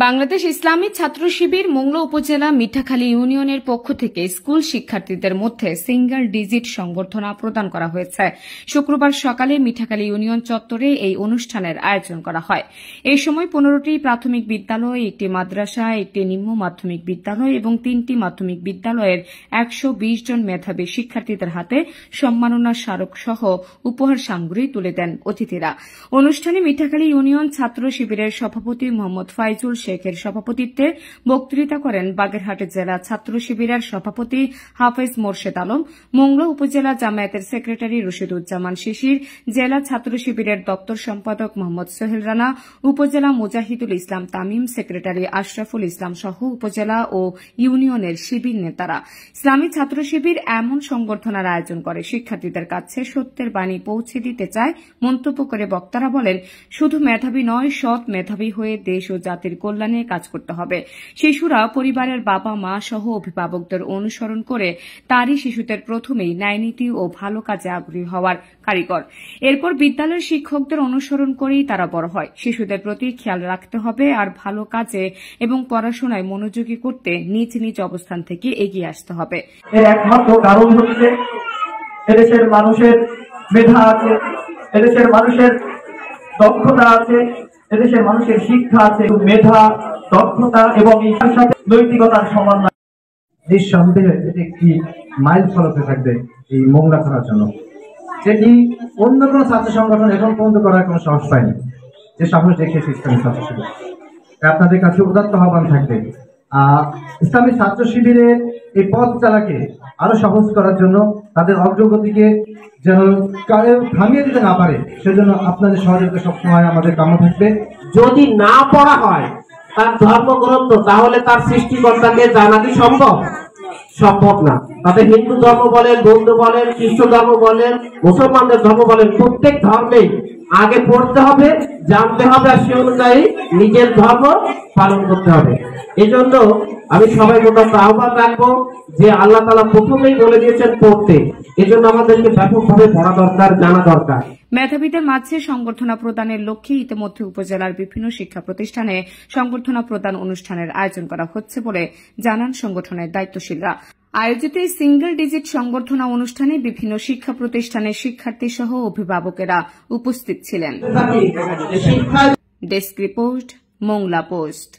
বাংলাদেশ ইসলামী ছাত্র শিবির মোংলা উপজেলা মিঠাখালী ইউনিয়নের পক্ষ থেকে স্কুল শিক্ষার্থীদের মধ্যে সিঙ্গল ডিজিট সংবর্ধনা প্রদান করা হয়েছে। শুক্রবার সকালে মিঠাখালী ইউনিয়ন চত্বরে এই অনুষ্ঠানের আয়োজন করা হয়। এই সময় 15টি প্রাথমিক বিদ্যালয়, একটি মাদ্রাসা, একটি নিম্ন মাধ্যমিক বিদ্যালয় এবং 3টি মাধ্যমিক বিদ্যালয়ের 120 জন মেধাবী শিক্ষার্থীদের হাতে সম্মাননা স্মারক সহ উপহার সামগ্রী তুলে দেন অতিথিরা। অনুষ্ঠানে মিঠাখালী ইউনিয়ন ছাত্র শিবিরের সভাপতি মোহাম্মদ ফাইজুল শেখের সভাপতিত্বে বক্তৃতা করেন বাগেরহাট জেলা ছাত্র শিবিরের সভাপতি হাফেজ মোর্শেদ আলম, মোংলা উপজেলা জামায়াতের সেক্রেটারি রশিদুজ্জামান শিশির, জেলা ছাত্র শিবিরের দপ্তর সম্পাদক মোহাম্মদ সোহেল রানা, উপজেলা মুজাহিদুল ইসলাম তামিম, সেক্রেটারি আশরাফুল ইসলাম সহ উপজেলা ও ইউনিয়নের শিবির নেতারা। ইসলামী ছাত্র শিবির এমন সংবর্ধনার আয়োজন করে শিক্ষার্থীদের কাছে সত্যের বাণী পৌঁছে দিতে চায় মন্তব্য করে বক্তারা বলেন, শুধু মেধাবী নয়, সৎ মেধাবী হয়ে দেশ ও জাতির কল্যাণে কাজ করতে হবে। শিশুরা পরিবারের বাবা মা সহ অভিভাবকদের অনুসরণ করে তারই শিশুদের প্রথমেই ন্যায়নীতি ও ভালো কাজে আগ্রহী হওয়ার কারিগর। এরপর বিদ্যালয়ের শিক্ষকদের অনুসরণ করেই তারা বড় হয়। শিশুদের প্রতি খেয়াল রাখতে হবে আর ভালো কাজে এবং পড়াশোনায় মনোযোগী করতে নিজ নিজ অবস্থান থেকে এগিয়ে আসতে হবে। এর একমাত্র কারণ হচ্ছে এদেশের মানুষের মেধা আছে, এদেশের মানুষের দক্ষতা আছে, এদেশের মানুষের শিক্ষা আছে। মেধা, দক্ষতা এবং এর সাথে নৈতিকতার সমন্বয় নিঃসন্দেহে এটি একটি মাইল ফলকে থাকবে এই মোংলা করার জন্য, যেটি অন্য কোনো ছাত্র সংগঠন এখন পর্যন্ত করার কোনো সাহস পায়নি, যে সাহস দেখিয়েছে ইসলামী ছাত্র শিবির। আপনাদের কাছে উদাত্ত আহ্বান থাকবে ইসলামী ছাত্র শিবিরের এই পথ চালাকে আরো সহজ করার জন্য, তাদের অগ্রগতিকে যেন থামিয়ে দিতে না পারে, সেজন্য আপনাদের সহযোগিতা সবসময় আমাদের কাম্য থাকবে। যদি না পড়া হয় তার ধর্মগ্রন্থ, তাহলে তার সৃষ্টিকর্তাকে জানা কি সম্ভব না। তাদের হিন্দু ধর্ম বলেন, বৌদ্ধ বলেন, খ্রিস্ট ধর্ম বলেন, মুসলমানদের ধর্ম বলেন, প্রত্যেক ধর্মেই আগে পড়তে হবে, জানতে হবে, আর সে অনুযায়ী নিজের ধর্ম পালন করতে হবে। এই জন্য আমি সবাই মোটামুটি আহ্বান রাখবো যে আল্লাহ তাআলা প্রথমেই বলে দিয়েছেন পড়তে, এজন্য আমাদেরকে ব্যাপকভাবে পড়া দরকার, জানা দরকার। মেধাবীদের মাঝে সংবর্ধনা প্রদানের লক্ষ্যে ইতিমধ্যে উপজেলার বিভিন্ন শিক্ষা প্রতিষ্ঠানে সংবর্ধনা প্রদান অনুষ্ঠানের আয়োজন করা হচ্ছে বলে জানান সংগঠনের দায়িত্বশীলরা। আয়োজিত এই সিঙ্গল ডিজিট সংবর্ধনা অনুষ্ঠানে বিভিন্ন শিক্ষা প্রতিষ্ঠানের শিক্ষার্থী সহ অভিভাবকেরা উপস্থিত ছিলেন। Desk report, Mongla post.